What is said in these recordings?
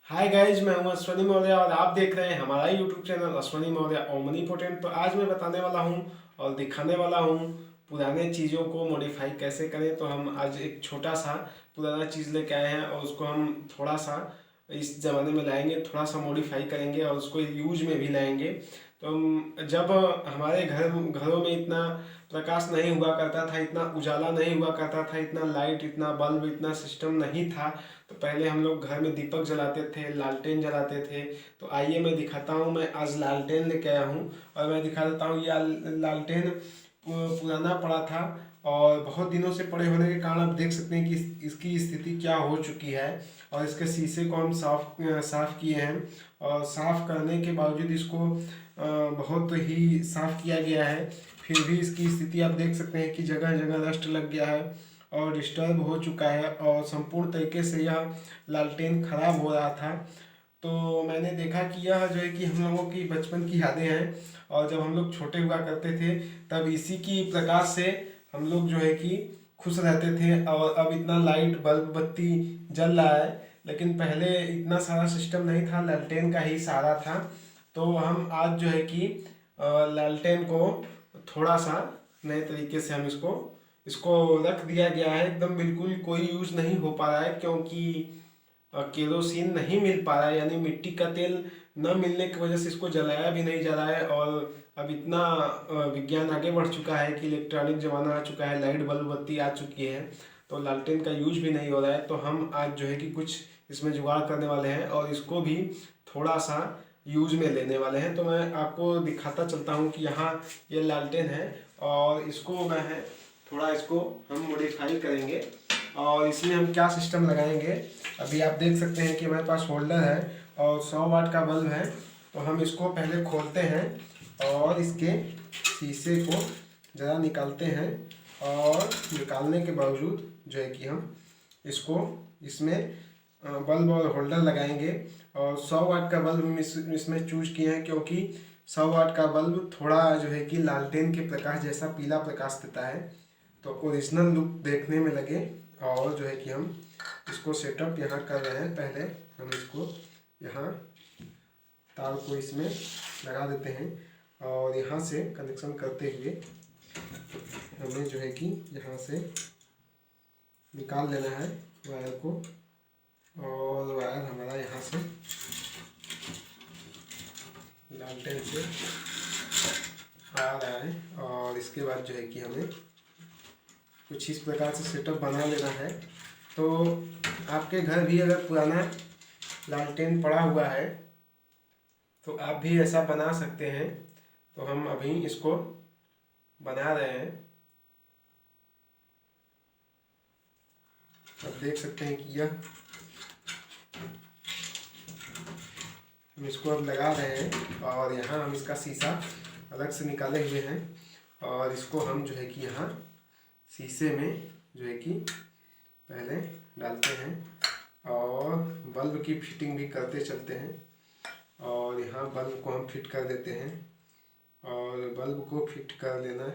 Hi guys, मैं हूं अश्वनी मौर्य और आप देख रहे हैं हमारा YouTube channel Ashwani Maurya omnipotent. तो आज मैं बताने वाला हूं और दिखाने वाला हूं पुराने चीज़ों को मॉडिफाई कैसे करें। तो हम आज एक छोटा सा पुराना चीज़ लेके आए हैं और उसको हम थोड़ा सा इस ज़माने में लाएंगे, थोड़ा सा मॉडिफाई करेंगे और उसको यूज में भी लाएंगे। तो जब हमारे घरों में इतना प्रकाश नहीं हुआ करता था, इतना उजाला नहीं हुआ करता था, इतना लाइट, इतना बल्ब, इतना सिस्टम नहीं था, तो पहले हम लोग घर में दीपक जलाते थे, लालटेन जलाते थे। तो आइए मैं दिखाता हूँ, मैं आज लालटेन लेके आया हूँ और मैं दिखा देता हूँ। ये लालटेन पुराना पड़ा था और बहुत दिनों से पड़े होने के कारण आप देख सकते हैं कि इसकी स्थिति क्या हो चुकी है। और इसके शीशे को हम साफ किए हैं और साफ करने के बावजूद इसको बहुत ही साफ किया गया है, फिर भी इसकी स्थिति आप देख सकते हैं कि जगह जगह रस्ट लग गया है और डिस्टर्ब हो चुका है और संपूर्ण तरीके से यह लालटेन खराब हो रहा था। तो मैंने देखा कि यह जो है कि हम लोगों की बचपन की यादें हैं और जब हम लोग छोटे हुआ करते थे तब इसी की प्रकाश से हम लोग जो है कि खुश रहते थे। और अब इतना लाइट बल्ब बत्ती जल रहा है, लेकिन पहले इतना सारा सिस्टम नहीं था, लालटेन का ही सहारा था। तो हम आज जो है कि लालटेन को थोड़ा सा नए तरीके से हम इसको इसको रख दिया गया है। एकदम बिल्कुल कोई यूज नहीं हो पा रहा है क्योंकि केरोसिन नहीं मिल पा रहा है, यानी मिट्टी का तेल न मिलने की वजह से इसको जलाया भी नहीं जा रहा है। और अब इतना विज्ञान आगे बढ़ चुका है कि इलेक्ट्रॉनिक ज़माना आ चुका है, लाइट बल्ब बत्ती आ चुकी है, तो लालटेन का यूज भी नहीं हो रहा है। तो हम आज जो है कि कुछ इसमें जुगाड़ करने वाले हैं और इसको भी थोड़ा सा यूज में लेने वाले हैं। तो मैं आपको दिखाता चलता हूँ कि यहाँ ये लालटेन है और इसको मैं है थोड़ा इसको हम मॉडिफाई करेंगे और इसमें हम क्या सिस्टम लगाएंगे। अभी आप देख सकते हैं कि हमारे पास होल्डर है और 100 वाट का बल्ब है। तो हम इसको पहले खोलते हैं और इसके शीशे को ज़रा निकालते हैं और निकालने के बावजूद जो है कि हम इसको इसमें बल्ब और होल्डर लगाएंगे। और 100 वाट का बल्ब हम इसमें चूज किए हैं क्योंकि 100 वाट का बल्ब थोड़ा जो है कि लालटेन के प्रकाश जैसा पीला प्रकाश देता है, तो ओरिजिनल लुक देखने में लगे। और जो है कि हम इसको सेटअप यहाँ कर रहे हैं। पहले हम इसको यहाँ तार को इसमें लगा देते हैं और यहाँ से कनेक्शन करते हुए हमें जो है कि यहाँ से निकाल लेना है वायर को। और वायर हमारा यहाँ से लालटेन से आ रहा है और इसके बाद जो है कि हमें कुछ इस प्रकार से सेटअप बना लेना है। तो आपके घर भी अगर पुराना लालटेन पड़ा हुआ है तो आप भी ऐसा बना सकते हैं। तो हम अभी इसको बना रहे हैं। आप देख सकते हैं कि यह हम इसको अब लगा रहे हैं और यहाँ हम इसका शीशा अलग से निकाले हुए हैं और इसको हम जो है कि यहाँ शीशे में जो है कि पहले डालते हैं और बल्ब की फिटिंग भी करते चलते हैं। और यहाँ बल्ब को हम फिट कर देते हैं और बल्ब को फिट कर लेना।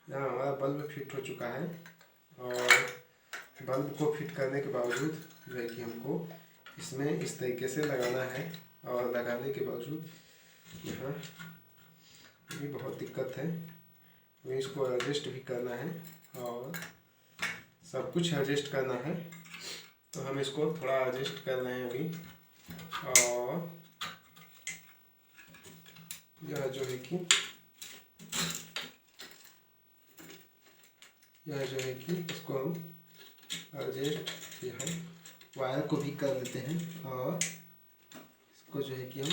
यहाँ हमारा बल्ब फिट हो चुका है और बल्ब को फिट करने के बावजूद जो है कि हमको इसमें इस तरीके से लगाना है। और लगाने के बावजूद यहाँ भी बहुत दिक्कत है, हमें इसको एडजस्ट भी करना है और सब कुछ एडजस्ट करना है। तो हम इसको थोड़ा एडजस्ट कर रहे हैं अभी। और यह जो है कि इसको हम एडजस्ट यहाँ वायर को भी कर देते हैं और इसको जो है कि हम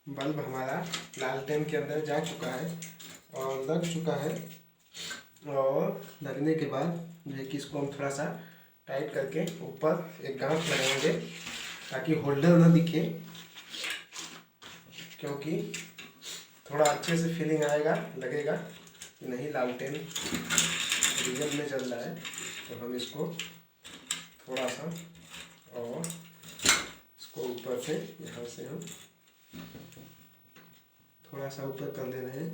बल्ब हमारा लालटेन के अंदर जा चुका है और लग चुका है। और लगने के बाद जो है कि इसको हम थोड़ा सा टाइट करके ऊपर एक गांठ लगाएंगे ताकि होल्डर ना दिखे, क्योंकि थोड़ा अच्छे से फीलिंग आएगा, लगेगा कि नहीं लालटेन रियल में जल रहा है। तो हम इसको थोड़ा सा और इसको ऊपर से यहाँ से हम थोड़ा सा ऊपर कर ले रहे हैं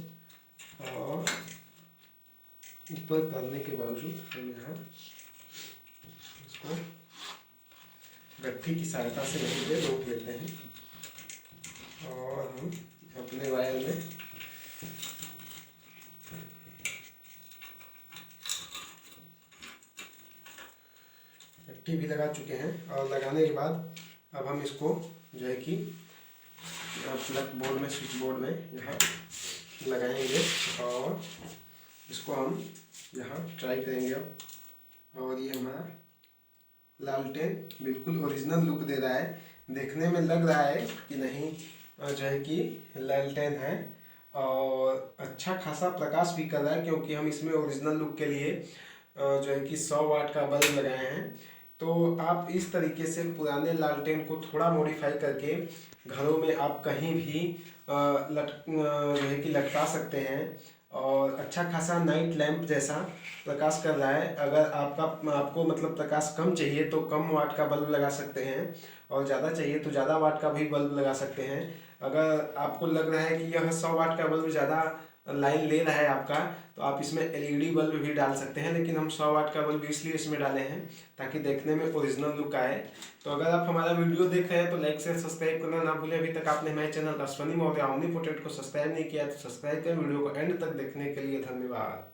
और ऊपर करने के बावजूद हम यहाँ इसको गट्ठी की सहायता से यहीं पे रोक लेते हैं और हम अपने वायर में गट्ठी भी लगा चुके हैं। और लगाने के बाद अब हम इसको जो है कि प्लग बोर्ड में, स्विच बोर्ड में यहाँ लगाएंगे और इसको हम यहाँ ट्राई करेंगे अब। और ये हमारा लालटेन बिल्कुल ओरिजिनल लुक दे रहा है, देखने में लग रहा है कि नहीं जो है कि लालटेन है और अच्छा खासा प्रकाश भी कर रहा है, क्योंकि हम इसमें ओरिजिनल लुक के लिए जो है कि 100 वाट का बल्ब लगाए हैं। तो आप इस तरीके से पुराने लालटेन को थोड़ा मॉडिफाई करके घरों में आप कहीं भी जो है कि लटका सकते हैं और अच्छा खासा नाइट लैंप जैसा प्रकाश कर रहा है। अगर आपको मतलब प्रकाश कम चाहिए तो कम वाट का बल्ब लगा सकते हैं और ज़्यादा चाहिए तो ज़्यादा वाट का भी बल्ब लगा सकते हैं। अगर आपको लग रहा है कि यह 100 वाट का बल्ब ज़्यादा लाइन ले रहा है आपका, तो आप इसमें एलईडी बल्ब भी डाल सकते हैं, लेकिन हम 100 वाट का बल्ब इसलिए इसमें डाले हैं ताकि देखने में ओरिजिनल लुक आए। तो अगर आप हमारा वीडियो देख रहे हैं तो लाइक से सब्सक्राइब करना ना भूलें। अभी तक आपने हमारे चैनल अश्वनी मौर्य ओमनीपोटेंट को सब्सक्राइब नहीं किया तो सब्सक्राइब करें। वीडियो को एंड तक देखने के लिए धन्यवाद।